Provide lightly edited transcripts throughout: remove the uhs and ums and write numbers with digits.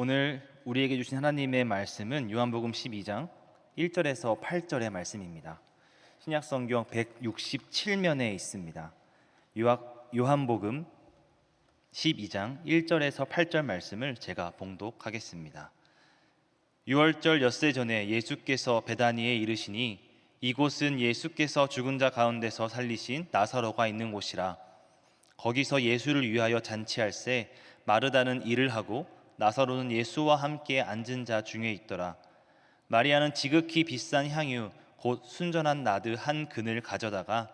오늘 우리에게 주신 하나님의 말씀은 요한복음 12장 1절에서 8절의 말씀입니다. 신약성경 167면에 있습니다. 요한복음 12장 1절에서 8절 말씀을 제가 봉독하겠습니다. 6월절 엿새 전에 예수께서 베다니에 이르시니 이곳은 예수께서 죽은 자 가운데서 살리신 나사로가 있는 곳이라. 거기서 예수를 위하여 잔치할새 마르다는 일을 하고 나사로는 예수와 함께 앉은 자 중에 있더라. 마리아는 지극히 비싼 향유 곧 순전한 나드 한 근을 가져다가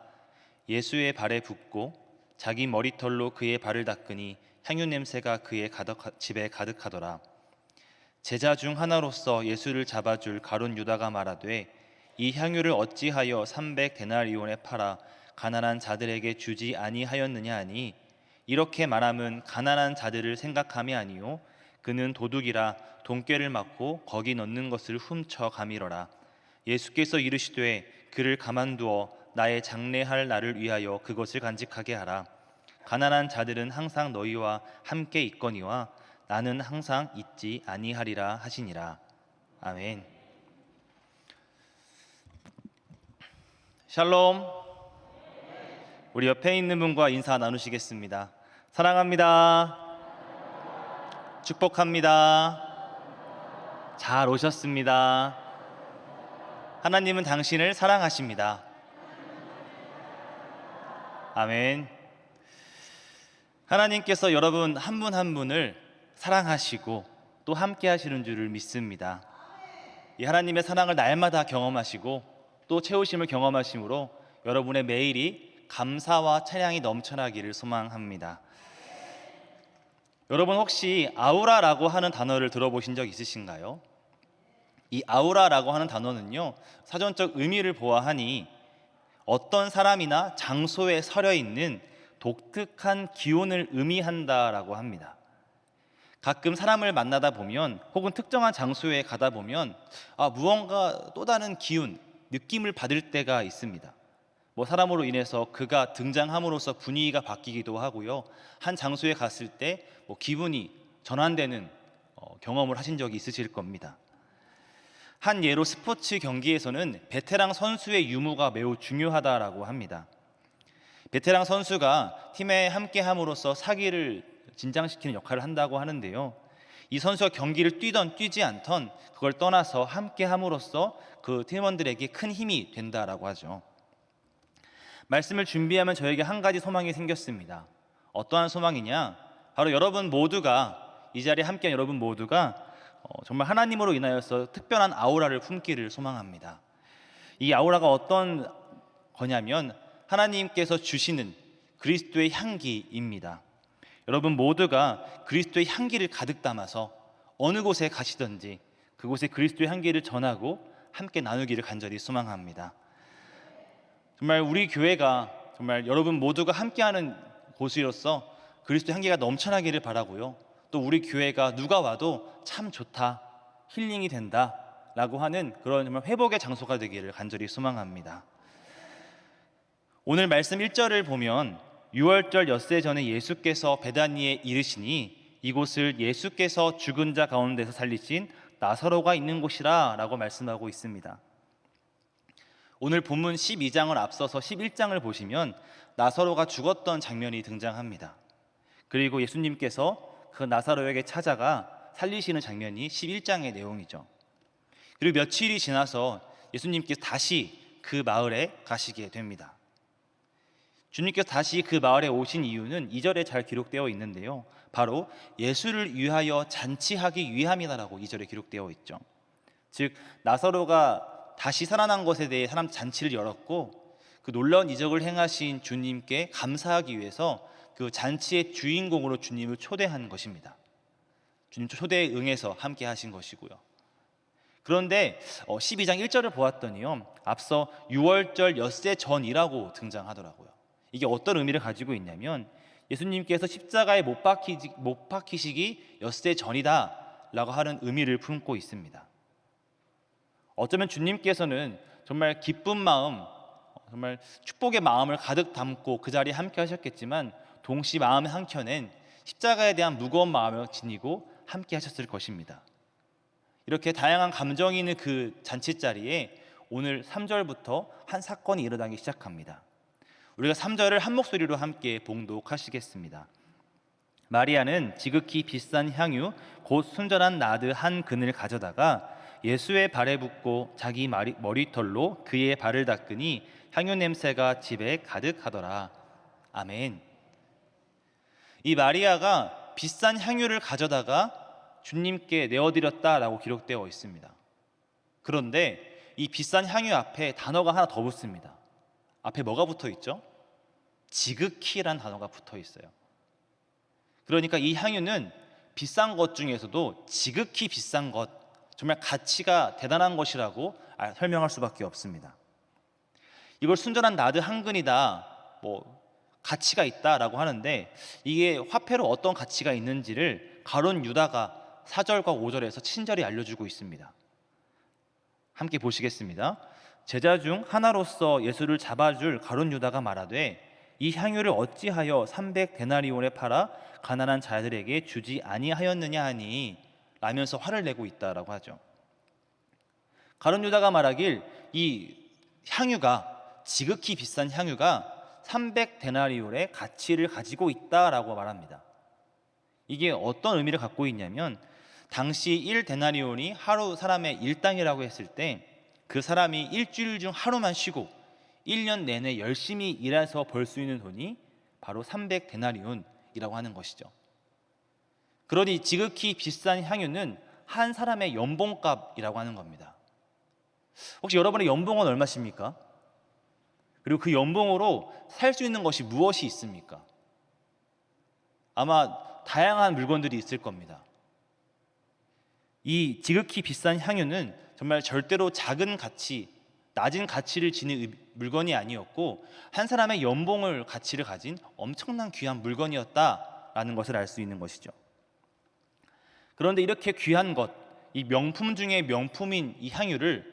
예수의 발에 붓고 자기 머리털로 그의 발을 닦으니 향유 냄새가 그의 집에 가득하더라. 제자 중 하나로서 예수를 잡아줄 가룟 유다가 말하되 이 향유를 어찌하여 300데나리온에 팔아 가난한 자들에게 주지 아니하였느냐 하니 이렇게 말함은 가난한 자들을 생각함이 아니요 그는 도둑이라 돈꾀를 맞고 거기 넣는 것을 훔쳐 가미러라. 예수께서 이르시되 그를 가만두어 나의 장례할 날을 위하여 그것을 간직하게 하라. 가난한 자들은 항상 너희와 함께 있거니와 나는 항상 있지 아니하리라 하시니라. 아멘. 샬롬. 우리 옆에 있는 분과 인사 나누시겠습니다. 사랑합니다. 축복합니다. 잘 오셨습니다. 하나님은 당신을 사랑하십니다. 아멘. 하나님께서 여러분 한 분 한 분을 사랑하시고 또 함께 하시는 줄을 믿습니다. 이 하나님의 사랑을 날마다 경험하시고 또 채우심을 경험하심으로 여러분의 매일이 감사와 찬양이 넘쳐나기를 소망합니다. 여러분 혹시 아우라라고 하는 단어를 들어보신 적 있으신가요? 이 아우라라고 하는 단어는요, 사전적 의미를 보아하니 어떤 사람이나 장소에 서려 있는 독특한 기운을 의미한다라고 합니다. 가끔 사람을 만나다 보면 혹은 특정한 장소에 가다 보면 무언가 또 다른 기운, 느낌을 받을 때가 있습니다. 사람으로 인해서 그가 등장함으로써 분위기가 바뀌기도 하고요. 한 장소에 갔을 때 기분이 전환되는 경험을 하신 적이 있으실 겁니다. 한 예로 스포츠 경기에서는 베테랑 선수의 유무가 매우 중요하다라고 합니다. 베테랑 선수가 팀에 함께함으로써 사기를 진장시키는 역할을 한다고 하는데요. 이 선수가 경기를 뛰던 뛰지 않던 그걸 떠나서 함께함으로써 그 팀원들에게 큰 힘이 된다라고 하죠. 말씀을 준비하면 저에게 한 가지 소망이 생겼습니다. 어떠한 소망이냐? 바로 여러분 모두가, 이 자리에 함께한 여러분 모두가 정말 하나님으로 인하여서 특별한 아우라를 품기를 소망합니다. 이 아우라가 어떤 거냐면 하나님께서 주시는 그리스도의 향기입니다. 여러분 모두가 그리스도의 향기를 가득 담아서 어느 곳에 가시든지 그곳에 그리스도의 향기를 전하고 함께 나누기를 간절히 소망합니다. 정말 우리 교회가 정말 여러분 모두가 함께하는 곳으로서 그리스도의 향기가 넘쳐나기를 바라고요. 또 우리 교회가 누가 와도 참 좋다, 힐링이 된다 라고 하는 그런 정말 회복의 장소가 되기를 간절히 소망합니다. 오늘 말씀 1절을 보면 6월절 엿새 전에 예수께서 베다니에 이르시니 이곳을 예수께서 죽은 자 가운데서 살리신 나사로가 있는 곳이라 라고 말씀하고 있습니다. 오늘 본문 12장을 앞서서 11장을 보시면 나사로가 죽었던 장면이 등장합니다. 그리고 예수님께서 그 나사로에게 찾아가 살리시는 장면이 11장의 내용이죠. 그리고 며칠이 지나서 예수님께서 다시 그 마을에 가시게 됩니다. 주님께서 다시 그 마을에 오신 이유는 2절에 잘 기록되어 있는데요, 바로 예수를 위하여 잔치하기 위함이다라고 2절에 기록되어 있죠. 즉 나사로가 다시 살아난 것에 대해 사람 잔치를 열었고 그 놀라운 이적을 행하신 주님께 감사하기 위해서 그 잔치의 주인공으로 주님을 초대한 것입니다. 주님 초대에 응해서 함께 하신 것이고요. 그런데 12장 1절을 보았더니요, 앞서 6월절 엿새 전이라고 등장하더라고요. 이게 어떤 의미를 가지고 있냐면 예수님께서 십자가에 못 박히시기 엿새 전이다 라고 하는 의미를 품고 있습니다. 어쩌면 주님께서는 정말 기쁜 마음, 정말 축복의 마음을 가득 담고 그 자리에 함께 하셨겠지만 동시 마음 한켠엔 십자가에 대한 무거운 마음을 지니고 함께 하셨을 것입니다. 이렇게 다양한 감정이 있는 그 잔치 자리에 오늘 3절부터 한 사건이 일어나기 시작합니다. 우리가 3절을 한 목소리로 함께 봉독하시겠습니다. 마리아는 지극히 비싼 향유 곧 순전한 나드 한 근을 가져다가 예수의 발에 붓고 자기 머리털로 그의 발을 닦으니 향유 냄새가 집에 가득하더라. 아멘. 이 마리아가 비싼 향유를 가져다가 주님께 내어드렸다라고 기록되어 있습니다. 그런데 이 비싼 향유 앞에 단어가 하나 더 붙습니다. 앞에 뭐가 붙어 있죠? 지극히란 단어가 붙어 있어요. 그러니까 이 향유는 비싼 것 중에서도 지극히 비싼 것, 정말 가치가 대단한 것이라고 설명할 수밖에 없습니다. 이걸 순전한 나드 한 근이다, 가치가 있다라고 하는데, 이게 화폐로 어떤 가치가 있는지를 가룟 유다가 4절과 5절에서 친절히 알려주고 있습니다. 함께 보시겠습니다. 제자 중 하나로서 예수를 잡아줄 가룟 유다가 말하되 이 향유를 어찌하여 300데나리온에 팔아 가난한 자들에게 주지 아니하였느냐 하니 라면서 화를 내고 있다라고 하죠. 가룟 유다가 말하길 이 향유가, 지극히 비싼 향유가 300데나리온의 가치를 가지고 있다라고 말합니다. 이게 어떤 의미를 갖고 있냐면, 당시 1데나리온이 하루 사람의 일당이라고 했을 때 그 사람이 일주일 중 하루만 쉬고 1년 내내 열심히 일해서 벌 수 있는 돈이 바로 300데나리온이라고 하는 것이죠. 그러니 지극히 비싼 향유는 한 사람의 연봉값이라고 하는 겁니다. 혹시 여러분의 연봉은 얼마십니까? 그리고 그 연봉으로 살 수 있는 것이 무엇이 있습니까? 아마 다양한 물건들이 있을 겁니다. 이 지극히 비싼 향유는 정말 절대로 작은 가치, 낮은 가치를 지닌 물건이 아니었고 한 사람의 연봉을 가치를 가진 엄청난 귀한 물건이었다라는 것을 알 수 있는 것이죠. 그런데 이렇게 귀한 것, 이 명품 중에 명품인 이 향유를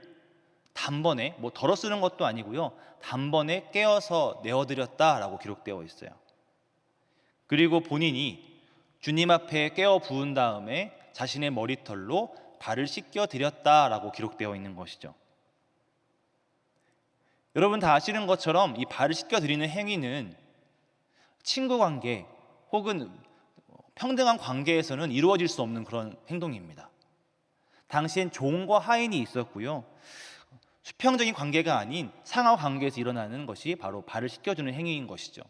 단번에, 덜어 쓰는 것도 아니고요, 단번에 깨어서 내어드렸다라고 기록되어 있어요. 그리고 본인이 주님 앞에 깨어 부은 다음에 자신의 머리털로 발을 씻겨 드렸다라고 기록되어 있는 것이죠. 여러분 다 아시는 것처럼 이 발을 씻겨 드리는 행위는 친구 관계 혹은 평등한 관계에서는 이루어질 수 없는 그런 행동입니다. 당시엔 종과 하인이 있었고요, 수평적인 관계가 아닌 상하 관계에서 일어나는 것이 바로 발을 씻겨주는 행위인 것이죠.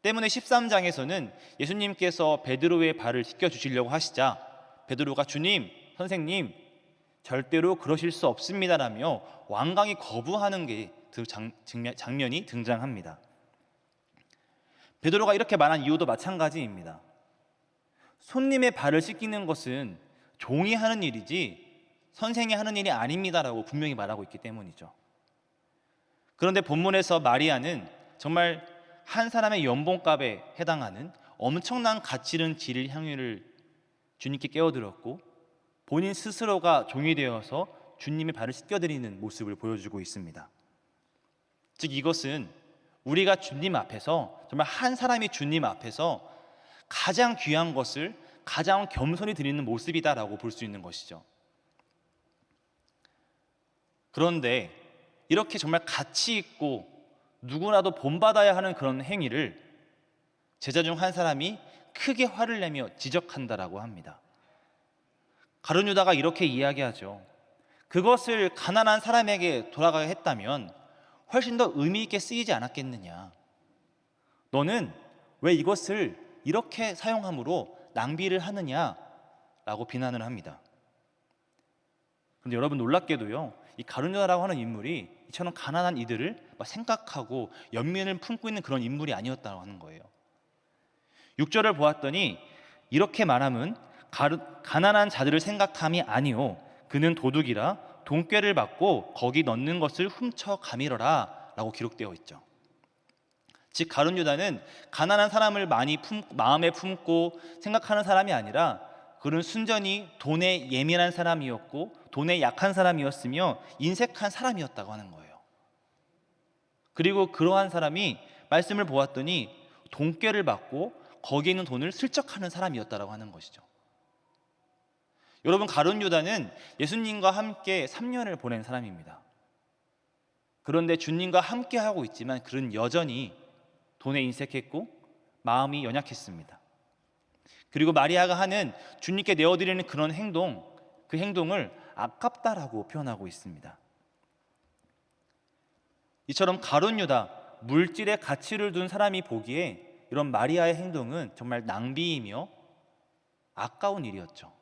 때문에 13장에서는 예수님께서 베드로의 발을 씻겨주시려고 하시자 베드로가 주님, 선생님, 절대로 그러실 수 없습니다라며 완강히 거부하는 게 장면이 등장합니다. 베드로가 이렇게 말한 이유도 마찬가지입니다. 손님의 발을 씻기는 것은 종이 하는 일이지 선생이 하는 일이 아닙니다라고 분명히 말하고 있기 때문이죠. 그런데 본문에서 마리아는 정말 한 사람의 연봉값에 해당하는 엄청난 가치를 지닐 향유를 주님께 깨어들었고 본인 스스로가 종이 되어서 주님의 발을 씻겨드리는 모습을 보여주고 있습니다. 즉 이것은 우리가 주님 앞에서, 정말 한 사람이 주님 앞에서 가장 귀한 것을 가장 겸손히 드리는 모습이다라고 볼 수 있는 것이죠. 그런데 이렇게 정말 가치 있고 누구라도 본받아야 하는 그런 행위를 제자 중 한 사람이 크게 화를 내며 지적한다라고 합니다. 가룟 유다가 이렇게 이야기하죠. 그것을 가난한 사람에게 돌아가게 했다면 훨씬 더 의미 있게 쓰이지 않았겠느냐. 너는 왜 이것을 이렇게 사용함으로 낭비를 하느냐라고 비난을 합니다. 그런데 여러분 놀랍게도요, 이 가룟 유다라고 하는 인물이 이처럼 가난한 이들을 생각하고 연민을 품고 있는 그런 인물이 아니었다고 하는 거예요. 6절을 보았더니 이렇게 말함은 가난한 자들을 생각함이 아니오 그는 도둑이라 돈꾀를 받고 거기 넣는 것을 훔쳐 가밀어라 라고 기록되어 있죠. 즉 가룟 유다는 가난한 사람을 많이 마음에 품고 생각하는 사람이 아니라 그는 순전히 돈에 예민한 사람이었고 돈에 약한 사람이었으며 인색한 사람이었다고 하는 거예요. 그리고 그러한 사람이 말씀을 보았더니 돈꾀를 받고 거기에 있는 돈을 슬쩍하는 사람이었다고 하는 것이죠. 여러분, 가룟 유다는 예수님과 함께 3년을 보낸 사람입니다. 그런데 주님과 함께 하고 있지만 그는 여전히 돈에 인색했고 마음이 연약했습니다. 그리고 마리아가 하는 주님께 내어드리는 그런 행동, 그 행동을 아깝다라고 표현하고 있습니다. 이처럼 가룟 유다, 물질의 가치를 둔 사람이 보기에 이런 마리아의 행동은 정말 낭비이며 아까운 일이었죠.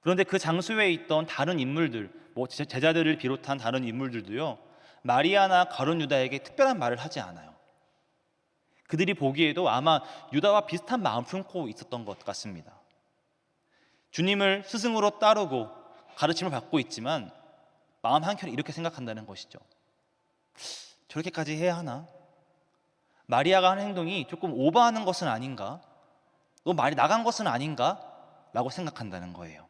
그런데 그 장소에 있던 다른 인물들, 제자들을 비롯한 다른 인물들도요, 마리아나 가룟 유다에게 특별한 말을 하지 않아요. 그들이 보기에도 아마 유다와 비슷한 마음을 품고 있었던 것 같습니다. 주님을 스승으로 따르고 가르침을 받고 있지만 마음 한켠에 이렇게 생각한다는 것이죠. 저렇게까지 해야 하나? 마리아가 하는 행동이 조금 오버하는 것은 아닌가? 너무 말이 나간 것은 아닌가? 라고 생각한다는 거예요.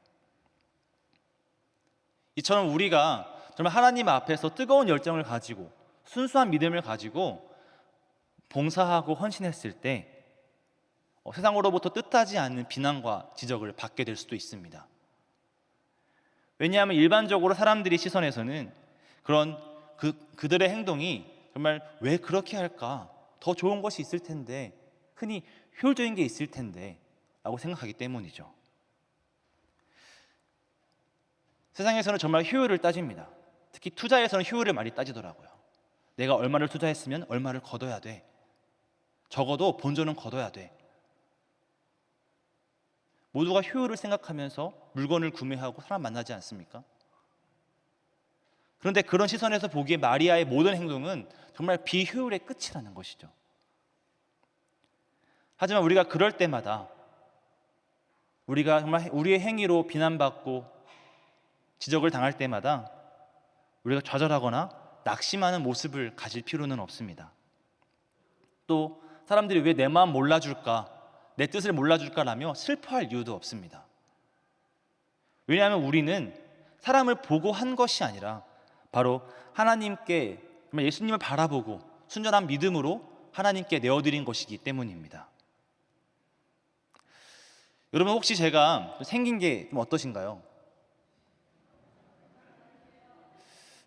이처럼 우리가 정말 하나님 앞에서 뜨거운 열정을 가지고 순수한 믿음을 가지고 봉사하고 헌신했을 때 세상으로부터 뜻하지 않는 비난과 지적을 받게 될 수도 있습니다. 왜냐하면 일반적으로 사람들이 시선에서는 그런 그들의 행동이 정말 왜 그렇게 할까? 더 좋은 것이 있을 텐데, 흔히 효율적인 게 있을 텐데 라고 생각하기 때문이죠. 세상에서는 정말 효율을 따집니다. 특히 투자에서는 효율을 많이 따지더라고요. 내가 얼마를 투자했으면 얼마를 거둬야 돼. 적어도 본전은 거둬야 돼. 모두가 효율을 생각하면서 물건을 구매하고 사람 만나지 않습니까? 그런데 그런 시선에서 보기에 마리아의 모든 행동은 정말 비효율의 끝이라는 것이죠. 하지만 우리가 그럴 때마다 우리가 정말 우리의 행위로 비난받고 지적을 당할 때마다 우리가 좌절하거나 낙심하는 모습을 가질 필요는 없습니다. 또 사람들이 왜 내 마음 몰라줄까, 내 뜻을 몰라줄까라며 슬퍼할 이유도 없습니다. 왜냐하면 우리는 사람을 보고 한 것이 아니라 바로 하나님께, 정말 예수님을 바라보고 순전한 믿음으로 하나님께 내어드린 것이기 때문입니다. 여러분, 혹시 제가 생긴 게 좀 어떠신가요?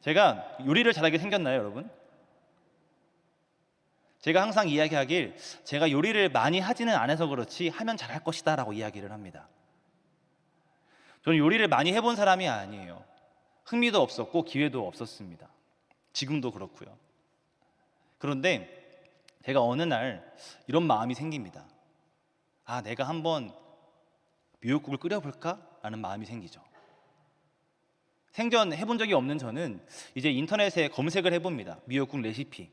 제가 요리를 잘하게 생겼나요, 여러분? 제가 항상 이야기하길, 제가 요리를 많이 하지는 않아서 그렇지 하면 잘할 것이다 라고 이야기를 합니다. 저는 요리를 많이 해본 사람이 아니에요. 흥미도 없었고 기회도 없었습니다. 지금도 그렇고요. 그런데 제가 어느 날 이런 마음이 생깁니다. 내가 한번 미역국을 끓여볼까? 라는 마음이 생기죠. 생전 해본 적이 없는 저는 이제 인터넷에 검색을 해봅니다. 미역국 레시피.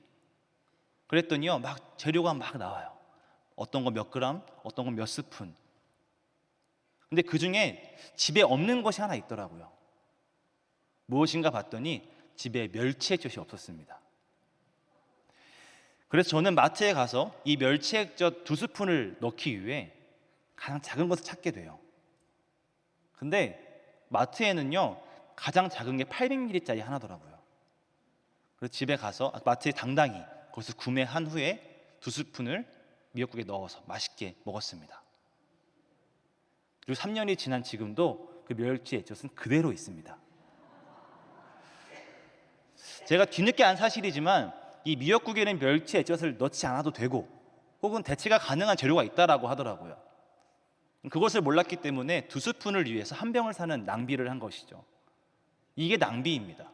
그랬더니요, 막 재료가 막 나와요. 어떤 거 몇 그램, 어떤 거 몇 스푼. 근데 그 중에 집에 없는 것이 하나 있더라고요. 무엇인가 봤더니 집에 멸치액젓이 없었습니다. 그래서 저는 마트에 가서 이 멸치액젓 2스푼을 넣기 위해 가장 작은 것을 찾게 돼요. 근데 마트에는요, 가장 작은 게 800ml짜리 하나더라고요. 그래서 집에 가서 마트에 당당히 그것을 구매한 후에 2스푼을 미역국에 넣어서 맛있게 먹었습니다. 그리고 3년이 지난 지금도 그 멸치 액젓은 그대로 있습니다. 제가 뒤늦게 안 사실이지만 이 미역국에는 멸치 액젓을 넣지 않아도 되고 혹은 대체가 가능한 재료가 있다라고 하더라고요. 그것을 몰랐기 때문에 2스푼을 위해서 한 병을 사는 낭비를 한 것이죠. 이게 낭비입니다.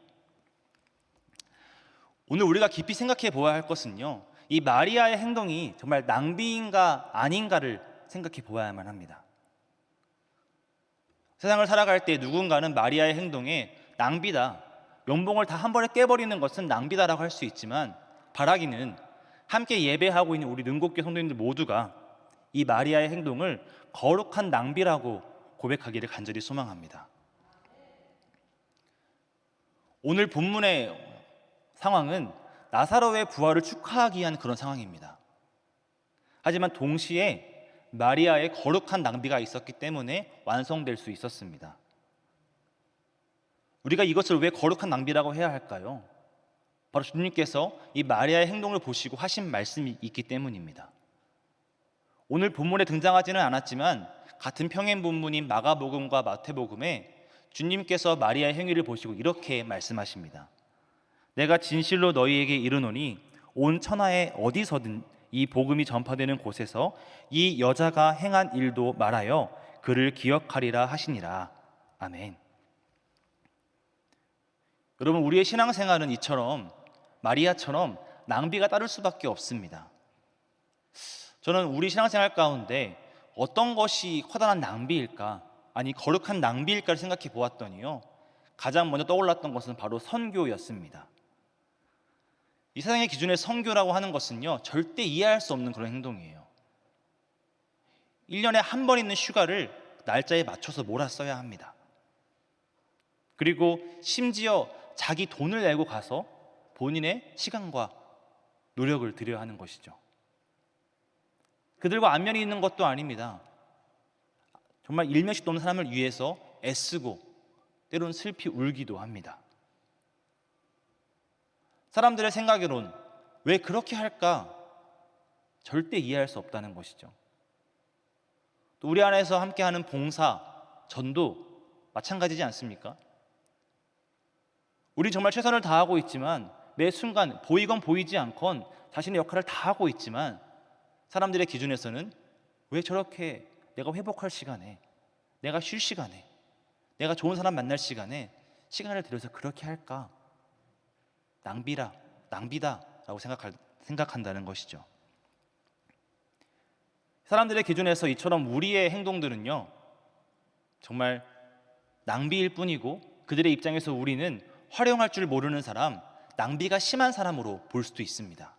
오늘 우리가 깊이 생각해 보아야 할 것은요, 이 마리아의 행동이 정말 낭비인가 아닌가를 생각해 보아야만 합니다. 세상을 살아갈 때 누군가는 마리아의 행동에 낭비다, 연봉을 다 한 번에 깨버리는 것은 낭비다라고 할 수 있지만, 바라기는 함께 예배하고 있는 우리 능곡교 성도님들 모두가 이 마리아의 행동을 거룩한 낭비라고 고백하기를 간절히 소망합니다. 오늘 본문의 상황은 나사로의 부활을 축하하기 위한 그런 상황입니다. 하지만 동시에 마리아의 거룩한 낭비가 있었기 때문에 완성될 수 있었습니다. 우리가 이것을 왜 거룩한 낭비라고 해야 할까요? 바로 주님께서 이 마리아의 행동을 보시고 하신 말씀이 있기 때문입니다. 오늘 본문에 등장하지는 않았지만 같은 평행 본문인 마가복음과 마태복음에 주님께서 마리아의 행위를 보시고 이렇게 말씀하십니다. 내가 진실로 너희에게 이르노니 온 천하에 어디서든 이 복음이 전파되는 곳에서 이 여자가 행한 일도 말하여 그를 기억하리라 하시니라. 아멘. 여러분, 우리의 신앙생활은 이처럼 마리아처럼 낭비가 따를 수밖에 없습니다. 저는 우리 신앙생활 가운데 어떤 것이 커다란 낭비일까, 아니 거룩한 낭비일까를 생각해 보았더니요, 가장 먼저 떠올랐던 것은 바로 선교였습니다. 이 세상의 기준의 선교라고 하는 것은요, 절대 이해할 수 없는 그런 행동이에요. 1년에 한 번 있는 휴가를 날짜에 맞춰서 몰았어야 합니다. 그리고 심지어 자기 돈을 내고 가서 본인의 시간과 노력을 들여야 하는 것이죠. 그들과 안면이 있는 것도 아닙니다. 정말 일면식도 없는 사람을 위해서 애쓰고 때로는 슬피 울기도 합니다. 사람들의 생각으론 왜 그렇게 할까? 절대 이해할 수 없다는 것이죠. 또 우리 안에서 함께하는 봉사, 전도 마찬가지지 않습니까? 우리 정말 최선을 다하고 있지만 매 순간 보이건 보이지 않건 자신의 역할을 다하고 있지만 사람들의 기준에서는 왜 저렇게 내가 회복할 시간에, 내가 쉴 시간에, 내가 좋은 사람 만날 시간에 시간을 들여서 그렇게 할까? 낭비다 라고 생각한다는 것이죠. 사람들의 기준에서 이처럼 우리의 행동들은요, 정말 낭비일 뿐이고 그들의 입장에서 우리는 활용할 줄 모르는 사람, 낭비가 심한 사람으로 볼 수도 있습니다.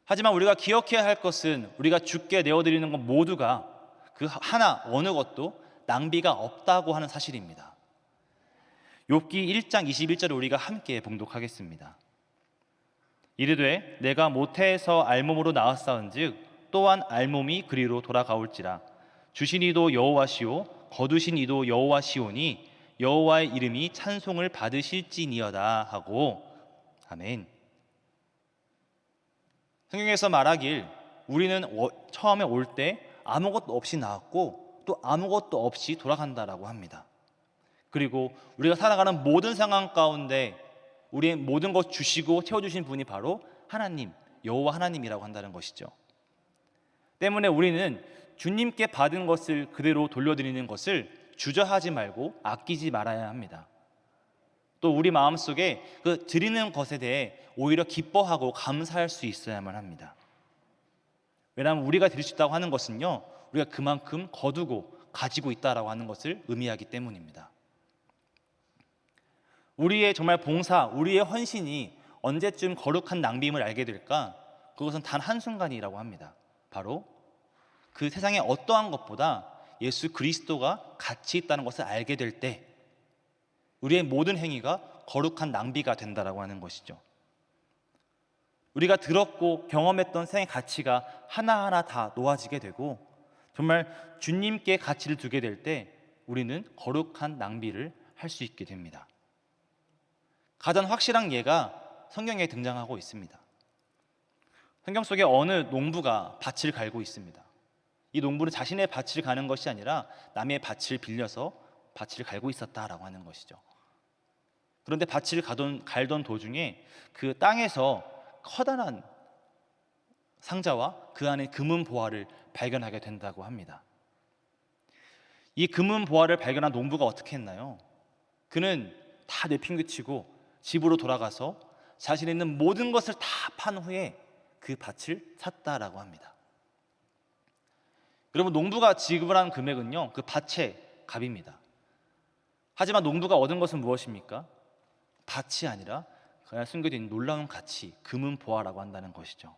하지만 우리가 기억해야 할 것은 우리가 주께 내어드리는 것 모두가 그 하나 어느 것도 낭비가 없다고 하는 사실입니다. 욥기 1장 21절을 우리가 함께 봉독하겠습니다. 이르되 내가 모태에서 알몸으로 나왔사온즉 또한 알몸이 그리로 돌아가올지라. 주신 이도 여호와시오 거두신 이도 여호와시오니 여호와의 이름이 찬송을 받으실지니어다 하고. 아멘. 성경에서 말하길 우리는 처음에 올 때 아무것도 없이 나왔고 또 아무것도 없이 돌아간다라고 합니다. 그리고 우리가 살아가는 모든 상황 가운데 우리의 모든 것 주시고 채워주신 분이 바로 하나님, 여호와 하나님이라고 한다는 것이죠. 때문에 우리는 주님께 받은 것을 그대로 돌려드리는 것을 주저하지 말고 아끼지 말아야 합니다. 또 우리 마음속에 그 드리는 것에 대해 오히려 기뻐하고 감사할 수 있어야만 합니다. 왜냐하면 우리가 드릴 수 있다고 하는 것은요, 우리가 그만큼 거두고 가지고 있다라고 하는 것을 의미하기 때문입니다. 우리의 정말 봉사, 우리의 헌신이 언제쯤 거룩한 낭비임을 알게 될까? 그것은 단 한순간이라고 합니다. 바로 그 세상의 어떠한 것보다 예수 그리스도가 가치 있다는 것을 알게 될 때 우리의 모든 행위가 거룩한 낭비가 된다라고 하는 것이죠. 우리가 들었고 경험했던 세상의 가치가 하나하나 다 놓아지게 되고 정말 주님께 가치를 두게 될 때 우리는 거룩한 낭비를 할 수 있게 됩니다. 가장 확실한 예가 성경에 등장하고 있습니다. 성경 속에 어느 농부가 밭을 갈고 있습니다. 이 농부는 자신의 밭을 가는 것이 아니라 남의 밭을 빌려서 밭을 갈고 있었다라고 하는 것이죠. 그런데 밭을 갈던 도중에 그 땅에서 커다란 상자와 그 안에 금은 보화를 발견하게 된다고 합니다. 이 금은 보화를 발견한 농부가 어떻게 했나요? 그는 다 내팽개치고 집으로 돌아가서 자신이 있는 모든 것을 다 판 후에 그 밭을 샀다라고 합니다. 여러분, 농부가 지급한 금액은요, 그 밭의 값입니다. 하지만 농부가 얻은 것은 무엇입니까? 밭이 아니라 그 안에 숨겨져 있는 놀라운 가치, 금은 보화라고 한다는 것이죠.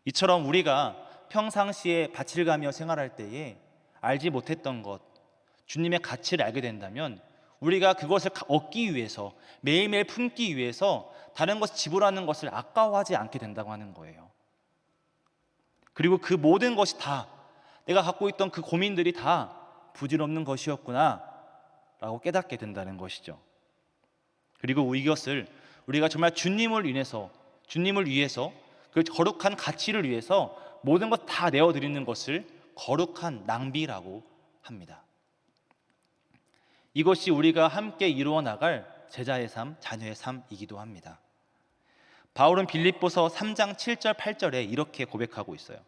이처럼 우리가 평상시에 밭을 가며 생활할 때에 알지 못했던 것, 주님의 가치를 알게 된다면 우리가 그것을 얻기 위해서, 매일매일 품기 위해서 다른 것을 지불하는 것을 아까워하지 않게 된다고 하는 거예요. 그리고 그 모든 것이 다 내가 갖고 있던 그 고민들이 다 부질없는 것이었구나 라고 깨닫게 된다는 것이죠. 그리고 이것을 우리가 정말 주님을 위해서 그 거룩한 가치를 위해서 모든 것 다 내어드리는 것을 거룩한 낭비라고 합니다. 이것이 우리가 함께 이루어 나갈 제자의 삶, 자녀의 삶이기도 합니다. 바울은 빌립보서 3장 7절 8절에 이렇게 고백하고 있어요.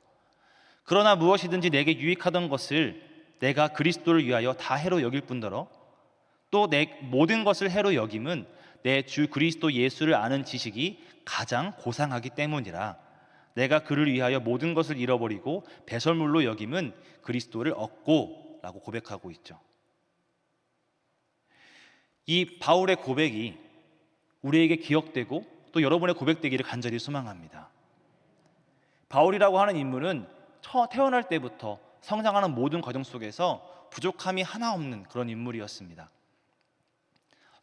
그러나 무엇이든지 내게 유익하던 것을 내가 그리스도를 위하여 다 해로 여길 뿐더러 또 내 모든 것을 해로 여김은 내 주 그리스도 예수를 아는 지식이 가장 고상하기 때문이라. 내가 그를 위하여 모든 것을 잃어버리고 배설물로 여김은 그리스도를 얻고 라고 고백하고 있죠. 이 바울의 고백이 우리에게 기억되고 또 여러분의 고백되기를 간절히 소망합니다. 바울이라고 하는 인물은 태어날 때부터 성장하는 모든 과정 속에서 부족함이 하나 없는 그런 인물이었습니다.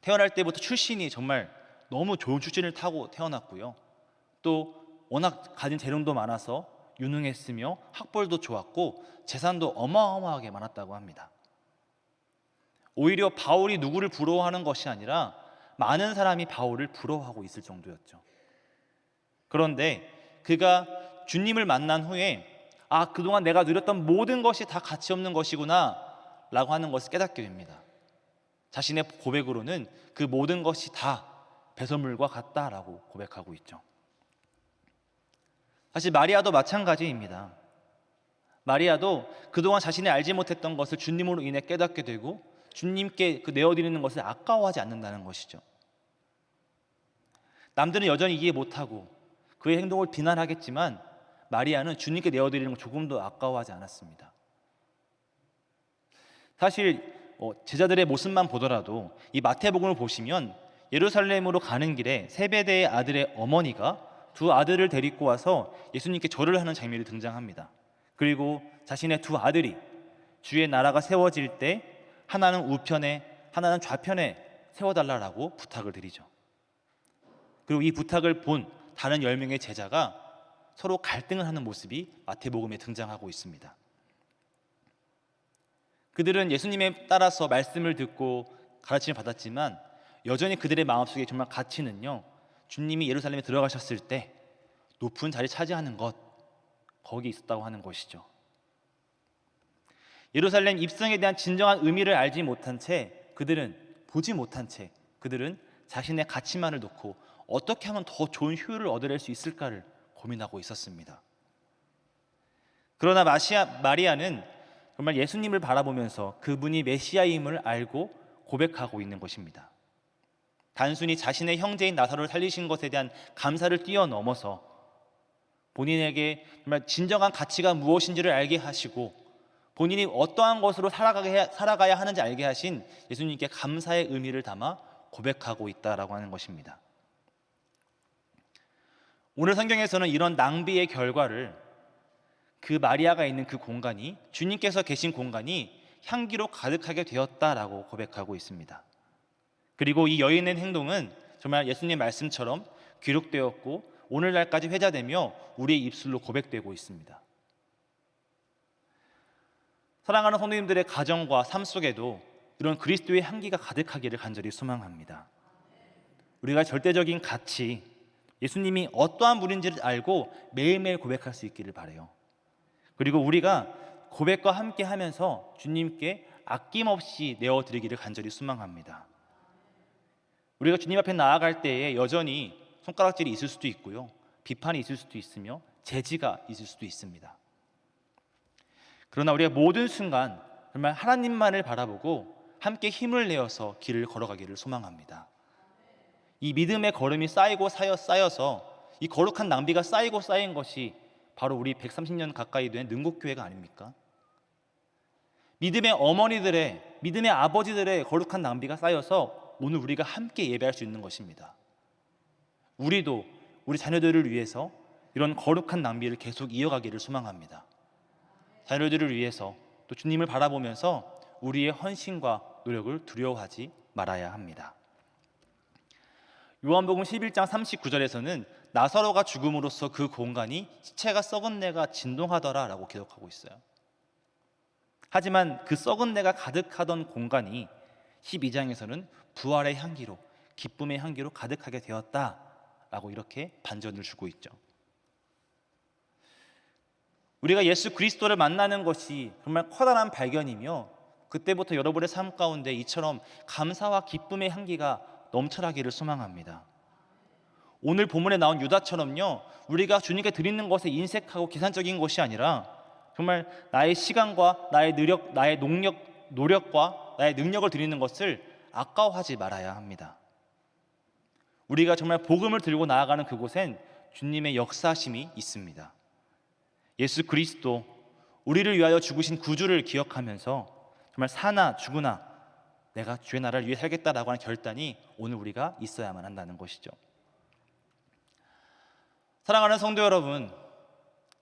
태어날 때부터 출신이 정말 너무 좋은 출신을 타고 태어났고요. 또 워낙 가진 재능도 많아서 유능했으며 학벌도 좋았고 재산도 어마어마하게 많았다고 합니다. 오히려 바울이 누구를 부러워하는 것이 아니라 많은 사람이 바울을 부러워하고 있을 정도였죠. 그런데 그가 주님을 만난 후에 그동안 내가 누렸던 모든 것이 다 가치 없는 것이구나 라고 하는 것을 깨닫게 됩니다. 자신의 고백으로는 그 모든 것이 다 배설물과 같다라고 고백하고 있죠. 사실 마리아도 마찬가지입니다. 마리아도 그동안 자신이 알지 못했던 것을 주님으로 인해 깨닫게 되고 주님께 내어드리는 것을 아까워하지 않는다는 것이죠. 남들은 여전히 이해 못하고 그의 행동을 비난하겠지만 마리아는 주님께 내어드리는 걸 조금도 아까워하지 않았습니다. 사실 제자들의 모습만 보더라도 이 마태복음을 보시면 예루살렘으로 가는 길에 세베대의 아들의 어머니가 두 아들을 데리고 와서 예수님께 절을 하는 장면이 등장합니다. 그리고 자신의 두 아들이 주의 나라가 세워질 때 하나는 우편에 하나는 좌편에 세워달라고 부탁을 드리죠. 그리고 이 부탁을 본 다른 10명의 제자가 서로 갈등을 하는 모습이 마태복음에 등장하고 있습니다. 그들은 예수님에 따라서 말씀을 듣고 가르침을 받았지만 여전히 그들의 마음속에 정말 가치는요, 주님이 예루살렘에 들어가셨을 때 높은 자리 차지하는 것, 거기 있었다고 하는 것이죠. 예루살렘 입성에 대한 진정한 의미를 알지 못한 채 보지 못한 채 그들은 자신의 가치만을 놓고 어떻게 하면 더 좋은 효율을 얻어낼 수 있을까를 고민하고 있었습니다. 그러나 마리아는 정말 예수님을 바라보면서 그분이 메시아임을 알고 고백하고 있는 것입니다. 단순히 자신의 형제인 나사로를 살리신 것에 대한 감사를 뛰어넘어서 본인에게 정말 진정한 가치가 무엇인지를 알게 하시고 본인이 어떠한 것으로 살아가야 하는지 알게 하신 예수님께 감사의 의미를 담아 고백하고 있다라고 하는 것입니다. 오늘 성경에서는 이런 낭비의 결과를 그 마리아가 있는 그 공간이, 주님께서 계신 공간이 향기로 가득하게 되었다라고 고백하고 있습니다. 그리고 이 여인의 행동은 정말 예수님 말씀처럼 기록되었고 오늘날까지 회자되며 우리의 입술로 고백되고 있습니다. 사랑하는 성도님들의 가정과 삶 속에도 이런 그리스도의 향기가 가득하기를 간절히 소망합니다. 우리가 절대적인 가치, 예수님이 어떠한 분인지를 알고 매일매일 고백할 수 있기를 바라요. 그리고 우리가 고백과 함께 하면서 주님께 아낌없이 내어드리기를 간절히 소망합니다. 우리가 주님 앞에 나아갈 때에 여전히 손가락질이 있을 수도 있고요, 비판이 있을 수도 있으며 제지가 있을 수도 있습니다. 그러나 우리가 모든 순간 정말 하나님만을 바라보고 함께 힘을 내어서 길을 걸어가기를 소망합니다. 이 믿음의 걸음이 쌓여서 이 거룩한 낭비가 쌓이고 쌓인 것이 바로 우리 130년 가까이 된 능곡교회가 아닙니까? 믿음의 어머니들의, 믿음의 아버지들의 거룩한 낭비가 쌓여서 오늘 우리가 함께 예배할 수 있는 것입니다. 우리도 우리 자녀들을 위해서 이런 거룩한 낭비를 계속 이어가기를 소망합니다. 자녀들을 위해서 또 주님을 바라보면서 우리의 헌신과 노력을 두려워하지 말아야 합니다. 요한복음 11장 39절에서는 나사로가 죽음으로써 그 공간이 시체가 썩은 내가 진동하더라 라고 기록하고 있어요. 하지만 그 썩은 내가 가득하던 공간이 12장에서는 부활의 향기로, 기쁨의 향기로 가득하게 되었다 라고 이렇게 반전을 주고 있죠. 우리가 예수 그리스도를 만나는 것이 정말 커다란 발견이며 그때부터 여러분의 삶 가운데 이처럼 감사와 기쁨의 향기가 넘쳐나기를 소망합니다. 오늘 본문에 나온 유다처럼요, 우리가 주님께 드리는 것에 인색하고 계산적인 것이 아니라 정말 나의 시간과 나의 노력과 나의 능력을 드리는 것을 아까워하지 말아야 합니다. 우리가 정말 복음을 들고 나아가는 그곳엔 주님의 역사심이 있습니다. 예수 그리스도, 우리를 위하여 죽으신 구주를 기억하면서 정말 사나 죽으나 내가 주의 나라를 위해 살겠다라고 하는 결단이 오늘 우리가 있어야만 한다는 것이죠. 사랑하는 성도 여러분,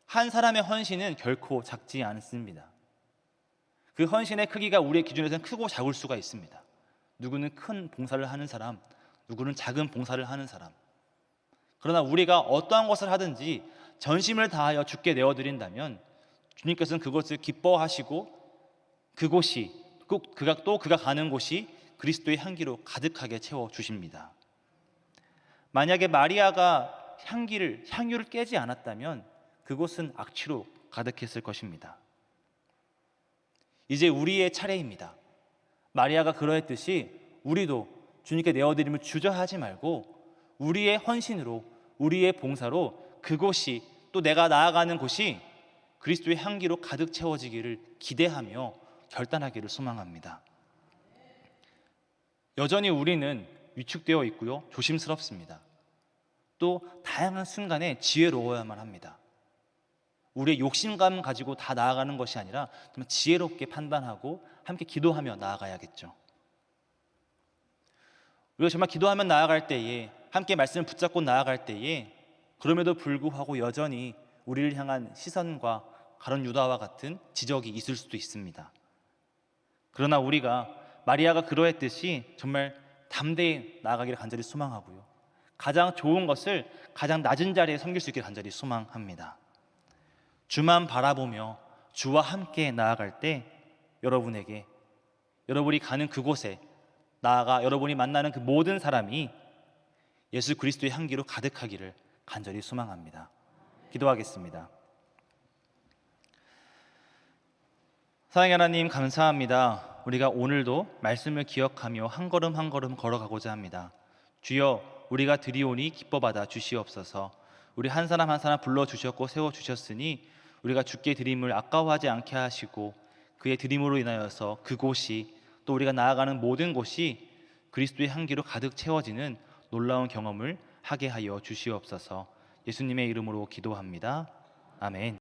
한 사람의 헌신은 결코 작지 않습니다. 그 헌신의 크기가 우리의 기준에서는 크고 작을 수가 있습니다. 누구는 큰 봉사를 하는 사람, 누구는 작은 봉사를 하는 사람. 그러나 우리가 어떠한 것을 하든지 전심을 다하여 주께 내어드린다면 주님께서는 그것을 기뻐하시고 그곳이 그가 가는 곳이 그리스도의 향기로 가득하게 채워주십니다. 만약에 마리아가 향유를 깨지 않았다면 그곳은 악취로 가득했을 것입니다. 이제 우리의 차례입니다. 마리아가 그러했듯이 우리도 주님께 내어드림을 주저하지 말고 우리의 헌신으로, 우리의 봉사로 그곳이, 또 내가 나아가는 곳이 그리스도의 향기로 가득 채워지기를 기대하며 결단하기를 소망합니다. 여전히 우리는 위축되어 있고요, 조심스럽습니다. 또 다양한 순간에 지혜로워야만 합니다. 우리의 욕심감 가지고 다 나아가는 것이 아니라 좀 지혜롭게 판단하고 함께 기도하며 나아가야겠죠. 우리가 정말 기도하며 나아갈 때에, 함께 말씀을 붙잡고 나아갈 때에 그럼에도 불구하고 여전히 우리를 향한 시선과 가룟 유다와 같은 지적이 있을 수도 있습니다. 그러나 우리가 마리아가 그러했듯이 정말 담대히 나아가기를 간절히 소망하고요, 가장 좋은 것을 가장 낮은 자리에 섬길 수 있게 간절히 소망합니다. 주만 바라보며 주와 함께 나아갈 때 여러분이 가는 그곳에 나아가 여러분이 만나는 그 모든 사람이 예수 그리스도의 향기로 가득하기를 간절히 소망합니다. 기도하겠습니다. 사랑의 하나님, 감사합니다. 우리가 오늘도 말씀을 기억하며 한 걸음 한 걸음 걸어가고자 합니다. 주여, 우리가 드리오니 기뻐 받아 주시옵소서. 우리 한 사람 한 사람 불러주셨고 세워주셨으니 우리가 주께 드림을 아까워하지 않게 하시고 그의 드림으로 인하여서 그곳이, 또 우리가 나아가는 모든 곳이 그리스도의 향기로 가득 채워지는 놀라운 경험을 하게 하여 주시옵소서. 예수님의 이름으로 기도합니다. 아멘.